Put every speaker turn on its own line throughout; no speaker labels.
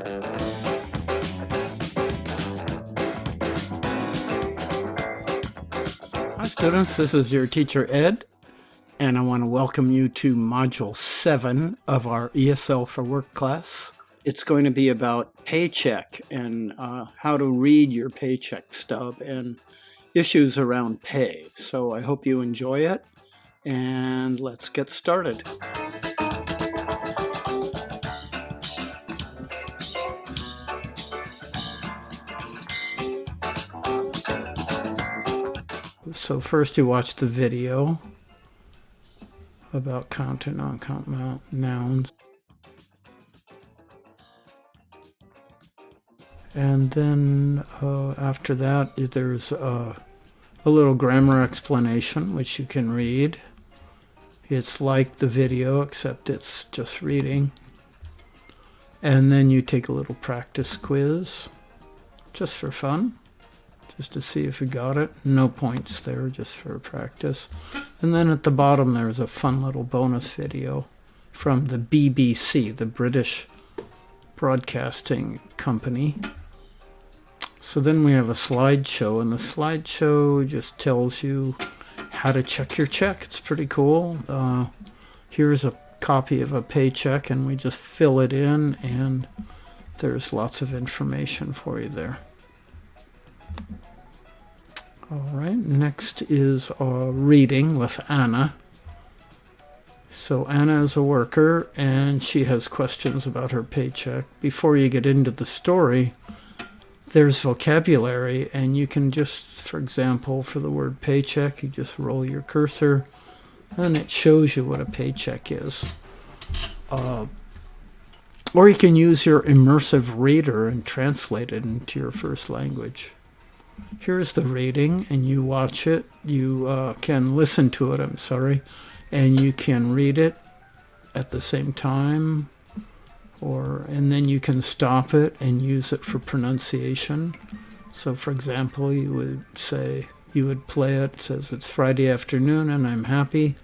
Hi students, this is your teacher Ed, and I want to welcome you to Module 7 of our ESL for Work class. It's going to be about paycheck and how to read your paycheck stub and issues around pay. So I hope you enjoy it, and let's get started. So first you watch the video about count and non-count nouns. And then after that there's a little grammar explanation which you can read. It's like the video except it's just reading. And then you take a little practice quiz just for fun, just to see if you got it. No points there, just for practice. And then at the bottom there's a fun little bonus video from the BBC, the British Broadcasting Company. So then we have a slideshow, and the slideshow just tells you how to check your check. It's pretty cool. Here's a copy of a paycheck, and we just fill it in, and there's lots of information for you there. All right, next is reading with Anna. So Anna is a worker, and she has questions about her paycheck. Before you get into the story, there's vocabulary, and you can just, for example, for the word paycheck, you just roll your cursor, and it shows you what a paycheck is. Or you can use your immersive reader and translate it into your first language. Here's the reading, and you watch it. You can listen to it, and you can read it at the same time, and then you can stop it and use it for pronunciation. So for example, you would play it. It says it's Friday afternoon and I'm happy.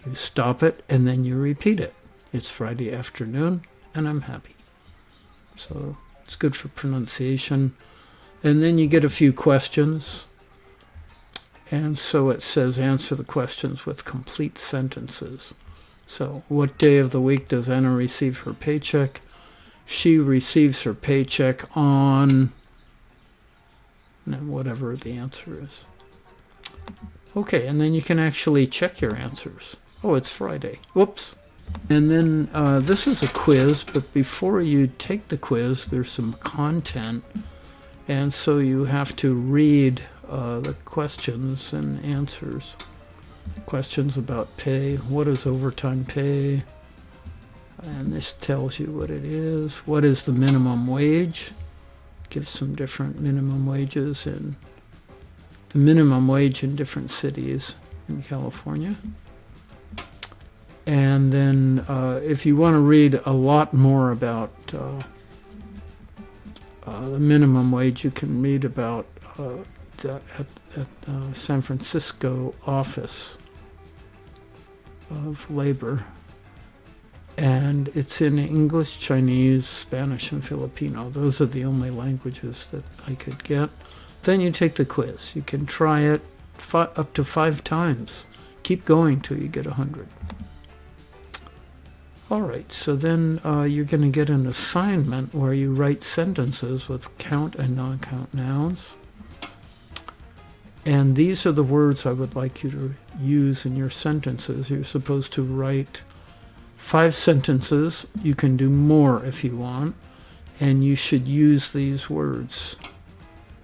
You stop it and then you repeat it. It's Friday afternoon and I'm happy. So it's good for pronunciation. And then you get a few questions. And so it says answer the questions with complete sentences. So what day of the week does Anna receive her paycheck? She receives her paycheck on, whatever the answer is. Okay, and then you can actually check your answers. Oh, it's Friday. Whoops. And then this is a quiz, but before you take the quiz, there's some content. And so you have to read the questions and answers. Questions about pay. What is overtime pay? And this tells you what it is. What is the minimum wage? Gives some different minimum wages and the minimum wage in different cities in California. And then if you want to read a lot more about the minimum wage, you can read about at San Francisco office of labor, and it's in English, Chinese, Spanish, and Filipino. Those are the only languages that I could get. Then you take the quiz. You can try it up to 5 times. Keep going till you get 100. All right, so then you're going to get an assignment where you write sentences with count and non-count nouns. And these are the words I would like you to use in your sentences. You're supposed to write 5 sentences. You can do more if you want. And you should use these words.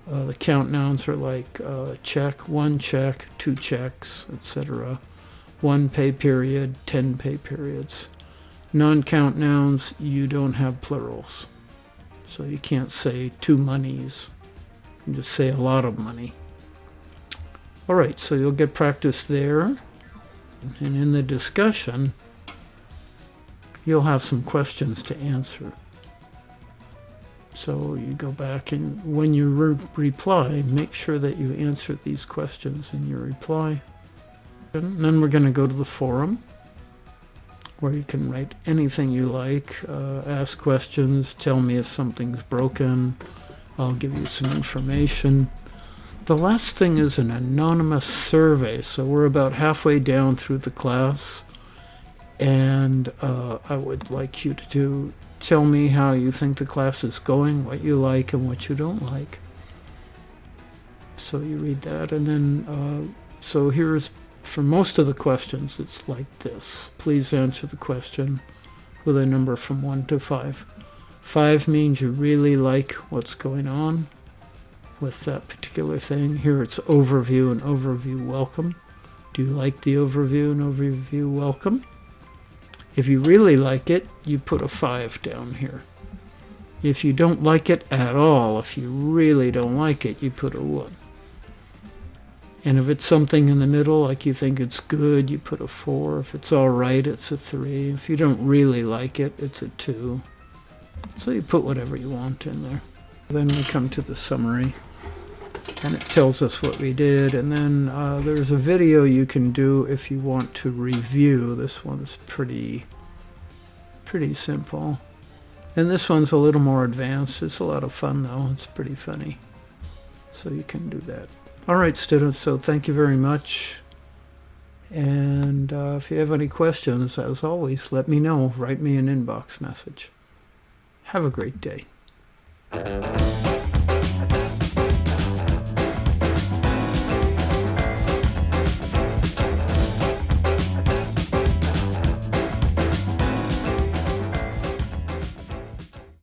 The count nouns are like check, 1 check, 2 checks, etc. 1 pay period, 10 pay periods. Non-count nouns, you don't have plurals. So you can't say 2 monies. You just say a lot of money. All right, so you'll get practice there. And in the discussion, you'll have some questions to answer. So you go back, and when you reply, make sure that you answer these questions in your reply. And then we're going to go to the forum. where you can write anything you like, ask questions, tell me if something's broken, I'll give you some information. The last thing is an anonymous survey, so we're about halfway down through the class, and I would like you to tell me how you think the class is going, what you like and what you don't like. So you read that, and then, so here's, for most of the questions, it's like this. Please answer the question with a number from 1 to 5. 5 means you really like what's going on with that particular thing. Here it's overview and overview welcome. Do you like the overview and overview welcome? If you really like it, you put a 5 down here. If you don't like it at all, if you really don't like it, you put a 1. And if it's something in the middle, like you think it's good, you put a 4. If it's all right, it's a 3. If you don't really like it, it's a 2. So you put whatever you want in there. Then we come to the summary, and it tells us what we did. And then there's a video you can do if you want to review. This one's pretty simple. And this one's a little more advanced. It's a lot of fun, though. It's pretty funny. So you can do that. All right, students, so thank you very much. And if you have any questions, as always, let me know. Write me an inbox message. Have a great day.